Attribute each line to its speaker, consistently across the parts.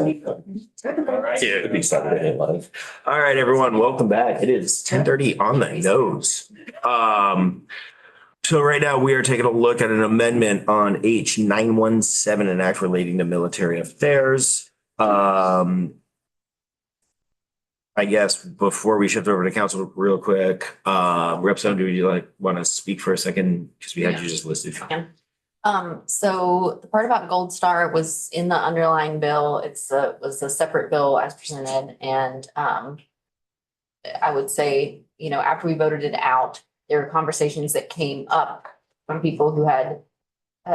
Speaker 1: right. It'd be Saturday Night Live. All right, everyone, welcome back. It is 10:30 on the nose. So right now we are taking a look at an amendment on H 917, an act relating to military affairs. I guess before we shift over to council real quick, Representative, would you want to speak for a second? Because we had you just listed.
Speaker 2: So the part about Gold Star was in the underlying bill. Was a separate bill as presented. And I would say, after we voted it out, there were conversations that came up from people who had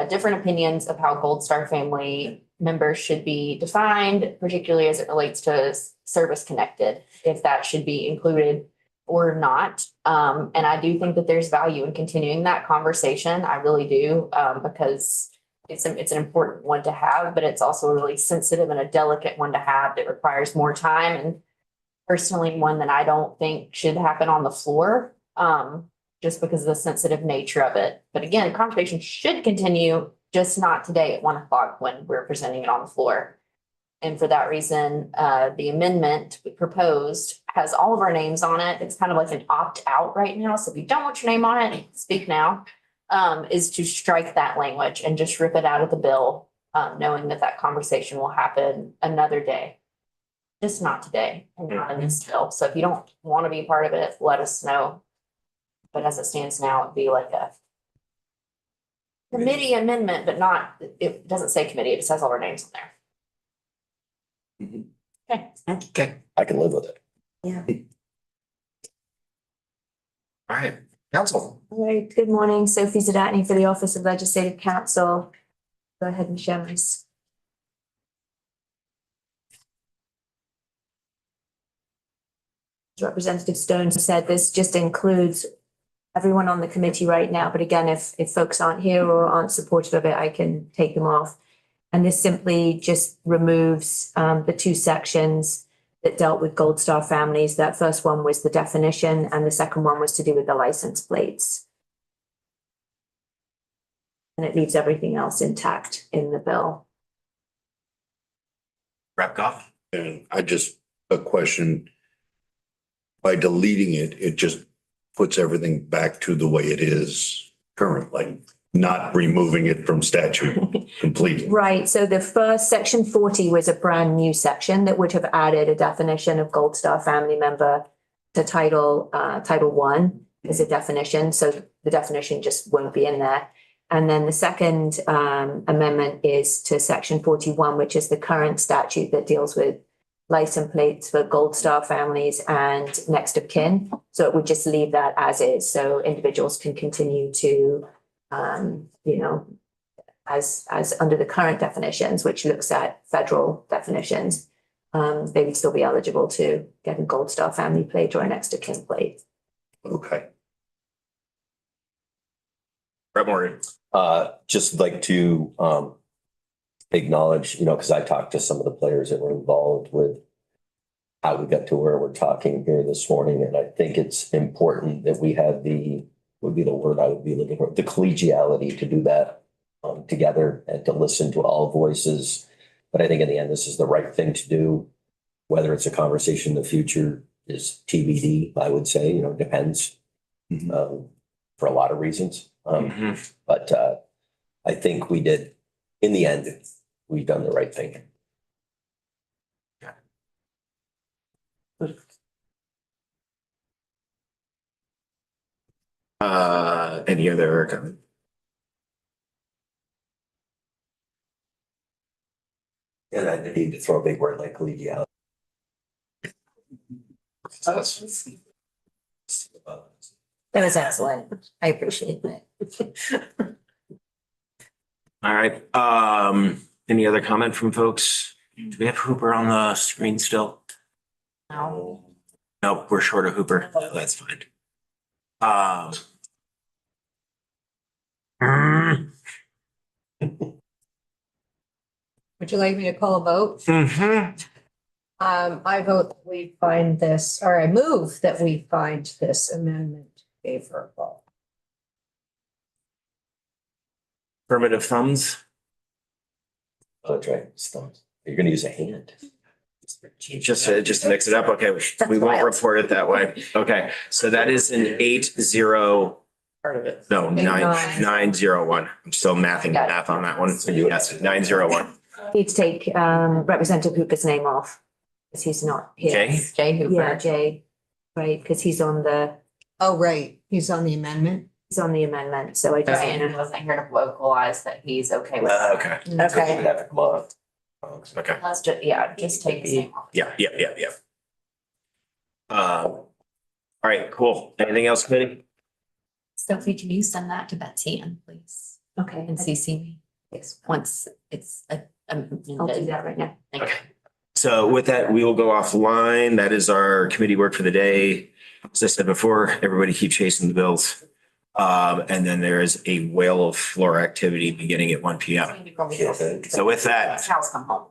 Speaker 2: different opinions of how Gold Star family members should be defined, particularly as it relates to service connected, if that should be included or not. And I do think that there's value in continuing that conversation. I really do, because it's an important one to have, but it's also a really sensitive and a delicate one to have that requires more time, and personally one that I don't think should happen on the floor, just because of the sensitive nature of it. But again, conversation should continue, just not today at 1 o'clock when we're presenting it on the floor. And for that reason, the amendment we proposed has all of our names on it. It's kind of like an opt-out right now. So if you don't want your name on it, speak now, is to strike that language and just rip it out of the bill, knowing that conversation will happen another day. Just not today and not in this bill. So if you don't want to be part of it, let us know. But as it stands now, it'd be like a committee amendment, but not, it doesn't say committee, it just has all our names on there.
Speaker 1: Okay, I can live with it.
Speaker 2: Yeah.
Speaker 1: All right, council.
Speaker 3: All right, good morning. Sophie Zadatny for the Office of Legislative Counsel. Go ahead and share this. Representative Stone said this just includes everyone on the committee right now. But again, if folks aren't here or aren't supportive of it, I can take them off. And this simply just removes the two sections that dealt with Gold Star families. That first one was the definition, and the second one was to do with the license plates. And it leaves everything else intact in the bill.
Speaker 1: Repkoff.
Speaker 4: And a question. By deleting it, it just puts everything back to the way it is currently, not removing it from statute completely.
Speaker 3: Right. So the first section 40 was a brand new section that would have added a definition of Gold Star family member to title 1 as a definition. So the definition just won't be in there. And then the second amendment is to section 41, which is the current statute that deals with license plates for Gold Star families and next of kin. So it would just leave that as is. So individuals can continue to, as under the current definitions, which looks at federal definitions, they would still be eligible to get a Gold Star family plate or a next of kin plate.
Speaker 4: Okay.
Speaker 1: Brett Morgan.
Speaker 5: Just like to acknowledge, because I talked to some of the players that were involved with how we got to where we're talking here this morning. And I think it's important that we have would be the word I would be looking for, the collegiality to do that together and to listen to all voices. But I think in the end, this is the right thing to do. Whether it's a conversation in the future is TBD, I would say, depends for a lot of reasons. But I think we did, in the end, we've done the right thing.
Speaker 1: Any other comment?
Speaker 5: And I need to throw a big word like collegiality.
Speaker 3: That was excellent. I appreciate that.
Speaker 1: All right. Any other comment from folks? Do we have Hooper on the screen still?
Speaker 2: No.
Speaker 1: Nope, we're short of Hooper. No, that's fine.
Speaker 6: Would you like me to call a vote?
Speaker 1: Mm-hmm.
Speaker 6: I vote that we find this, or I move that we find this amendment favorable.
Speaker 1: Affirmative thumbs.
Speaker 5: Oh, that's right. Stones. You're gonna use a hand.
Speaker 1: Just to mix it up. Okay, we won't report it that way. Okay, so that is an 8-0.
Speaker 2: Part of it.
Speaker 1: No, 9-0-1. I'm still math on that one. So yes, 9-0-1.
Speaker 3: Need to take Representative Hooper's name off, because he's not here.
Speaker 1: Jay?
Speaker 2: Jay Hooper.
Speaker 3: Yeah, Jay, right, because he's on the amendment, so I just.
Speaker 2: Brian wasn't here to vocalize that he's okay with.
Speaker 1: Okay,
Speaker 5: You
Speaker 3: Okay,
Speaker 5: have to come on.
Speaker 1: okay.
Speaker 2: Let's just, just take his name off.
Speaker 1: Yeah. All right, cool. Anything else, committee?
Speaker 2: Sophie, can you send that to Betsy Ann, please?
Speaker 3: okay,
Speaker 2: And CC me once it's
Speaker 3: I'll do that right now.
Speaker 2: Thank you.
Speaker 1: Okay. So with that, we will go offline. That is our committee work for the day. As I said before, everybody keep chasing the bills. And then there is a whale of floor activity beginning at 1 p.m. So with that,
Speaker 2: Cows come home.